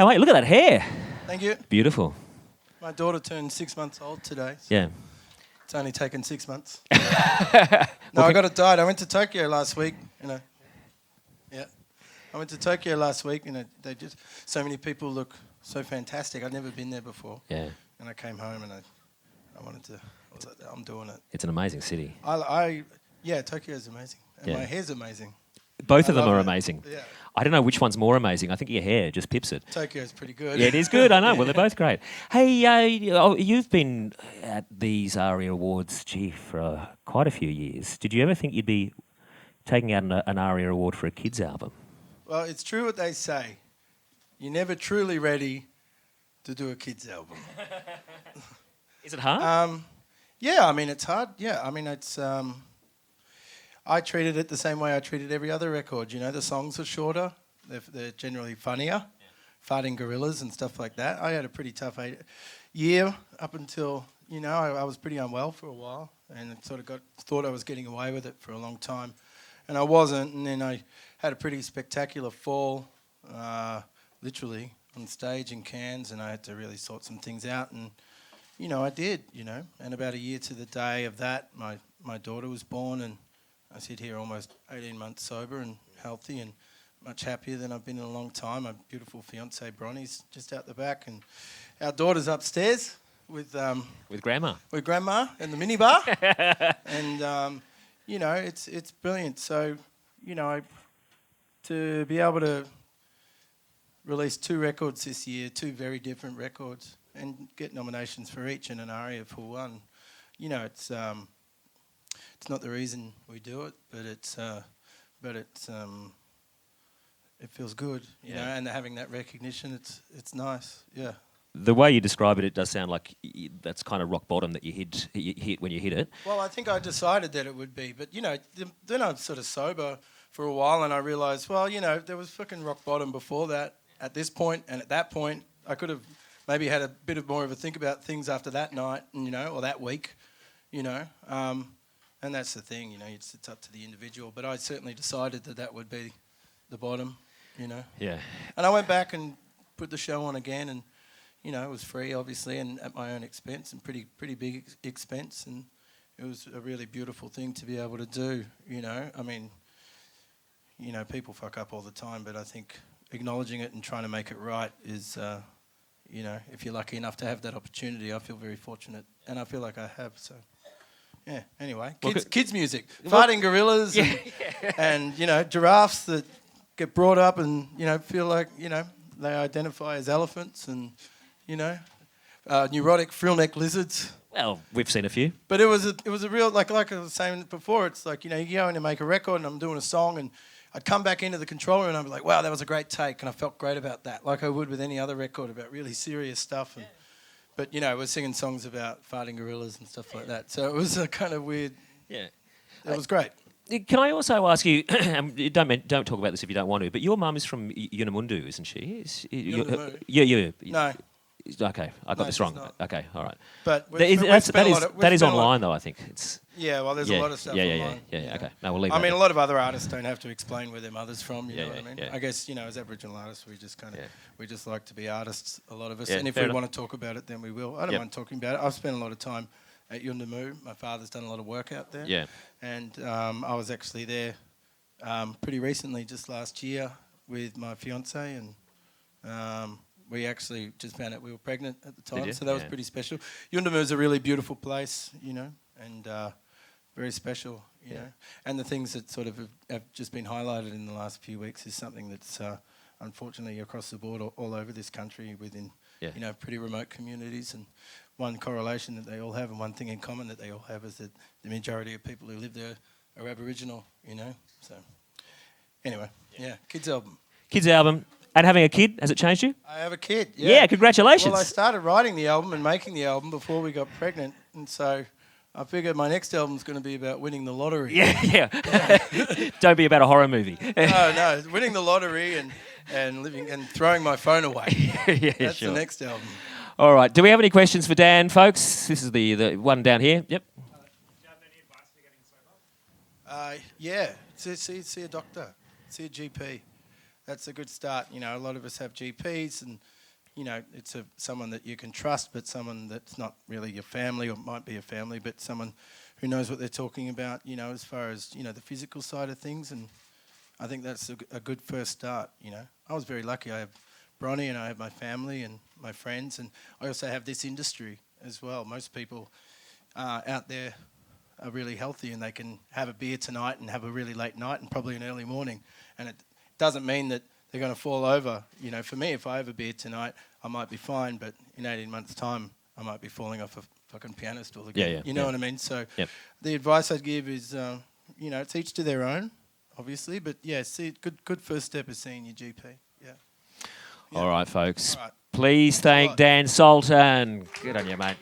Oh, wait, look at that hair. Thank you. Beautiful. My daughter turned 6 months old today. So Yeah. it's only taken 6 months. No, I got it dyed. I went to Tokyo last week. Yeah. I went to Tokyo last week, they just so many people look so fantastic. I'd never been there before. Yeah. And I came home and I wanted to. I was like, I'm doing it. It's an amazing city. Yeah, Tokyo's amazing, and my hair's amazing. Both of them are it. amazing. Yeah. I don't know which one's more amazing. I think your hair just pips it. Tokyo's pretty good. Yeah, it is good. I know. Well, they're both great. Hey, you've been at these ARIA Awards, for quite a few years. Did you ever think you'd be taking out an ARIA Award for a kids' album? Well, it's true what they say. You're never truly ready to do a kids' album. Is it hard? Yeah, I mean, it's hard. Yeah, I mean, it's... I treated it the same way I treated every other record. You know, the songs are shorter. They're generally funnier. Farting gorillas and stuff like that. I had a pretty tough year up until, I was pretty unwell for a while and sort of thought I was getting away with it for a long time. And I wasn't. And then I had a pretty spectacular fall, literally, on stage in Cairns, and I had to really sort some things out. And, I did, And about a year to the day of that, my daughter was born, and I sit here almost 18 months sober and healthy and much happier than I've been in a long time. My beautiful fiancée, Bronnie's, just out the back, and our daughter's upstairs with Grandma. With Grandma in the minibar. And, it's brilliant. So, to be able to release 2 records this year, 2 very different records, and get nominations for each and an ARIA for one, it's not the reason we do it, but it feels good, and having that recognition, it's nice, yeah. The way you describe it, it does sound like that's kind of rock bottom that you hit when you hit it. Well, I think I decided that it would be, but then I'm sort of sober for a while, and I realised, well, there was fucking rock bottom before that. At this point, and at that point, I could have maybe had a bit of more of a think about things after that night, or that week, And that's the thing, it's up to the individual. But I certainly decided that would be the bottom, Yeah. And I went back and put the show on again, and, it was free, obviously, and at my own expense, and pretty big expense. And it was a really beautiful thing to be able to do, I mean, people fuck up all the time, but I think acknowledging it and trying to make it right is, if you're lucky enough to have that opportunity, I feel very fortunate, and I feel like I have, so... Yeah, anyway, kids music. Farting gorillas and giraffes that get brought up and, feel like, they identify as elephants and, neurotic frill-neck lizards. Well, we've seen a few. But it was a real, like I was saying before, it's like, you go in and make a record and I'm doing a song and I'd come back into the control room and I'd be like, wow, that was a great take, and I felt great about that, like I would with any other record about really serious stuff. And but, we're singing songs about farting gorillas and stuff like that. So it was a kind of weird... Yeah. It was great. Can I also ask you, don't talk about this if you don't want to, but your mum is from Unamundu, isn't she? Unamundu? No. Okay, I got this wrong. Not. Okay, all right. But that is online, though, I think. Yeah, well, there's a lot of stuff online. Yeah, okay. No, we'll leave I mean, a lot of other artists don't have to explain where their mother's from, you know what I mean? Yeah. I guess, as Aboriginal artists, we just we just like to be artists, a lot of us. Yeah, and if we want to talk about it, then we will. I don't mind talking about it. I've spent a lot of time at Yuendamu. My father's done a lot of work out there. Yeah. And I was actually there pretty recently, just last year, with my fiancée, and we actually just found out we were pregnant at the time, so that was pretty special. Yuendamu is a really beautiful place, and very special, you know. And the things that sort of have just been highlighted in the last few weeks is something that's unfortunately across the board all over this country within, pretty remote communities. And one correlation that they all have, and one thing in common that they all have, is that the majority of people who live there are Aboriginal, So anyway, kids album. Kids album. And having a kid, has it changed you? I have a kid, Yeah, congratulations. Well, I started writing the album and making the album before we got pregnant, and so I figured my next album's going to be about winning the lottery. Yeah. Don't be about a horror movie. No, winning the lottery and living and throwing my phone away. That's the next album. All right. Do we have any questions for Dan, folks? This is the one down here. Yep. Do you have any advice for getting sober? See a doctor, see a GP. that's a good start. You know, a lot of us have GPs, and you know, it's someone that you can trust, but someone that's not really your family, or might be a family, but someone who knows what they're talking about. You know, as far as the physical side of things, and I think that's a good first start. You know, I was very lucky. I have Bronny, and I have my family and my friends, and I also have this industry as well. Most people out there are really healthy, and they can have a beer tonight and have a really late night and probably an early morning, and it doesn't mean that they're going to fall over. You know, for me, if I have a beer tonight, I might be fine, but in 18 months' time, I might be falling off a fucking piano stool again. Yeah, you know what I mean? So Yep. the advice I'd give is, you know, it's each to their own, obviously, but yeah, good first step is seeing your GP. Yeah. All right, folks. All right. Please a thank lot. Dan Sultan. Good on you, mate.